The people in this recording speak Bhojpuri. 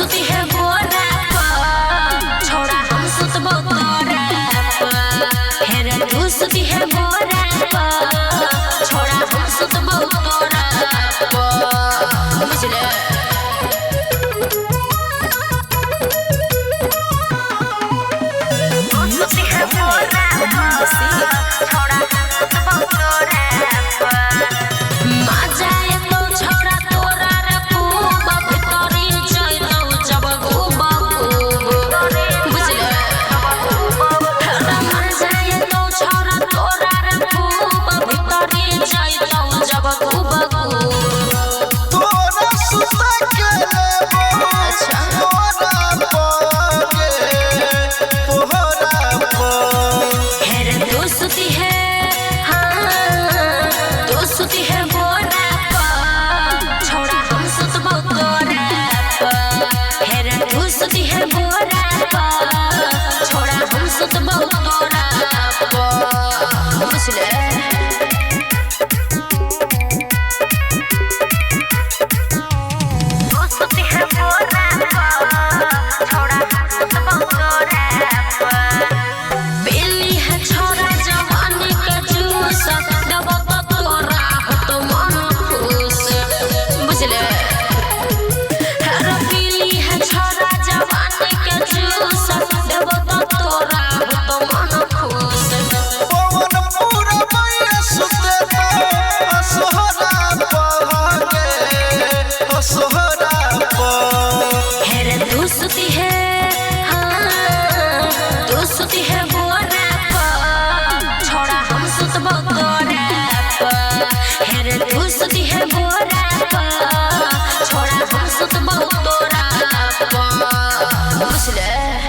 सुती है बोरा पर छोड़ा हम सुतबो तोरा पर हेरे तू सुती है बोरा पर छोड़ा हम सुतबो तोरा पर बुझले तू सुती है बोरा पर छोड़ा हम सुतबो तोरा पर मजा तो छोड़ा तोरा रे खूब भितरी चलो जब खूब बुझले मजा तो छोड़ा तोरा रे खूब भितरी चलो जब खूब तोरा सुता के लेबो तोरा हेरे तू सुती है हाँ तू सुती है बोरा पर छोड़ा हम सुतबो तोरा पर हेरे तू सुती है बोरा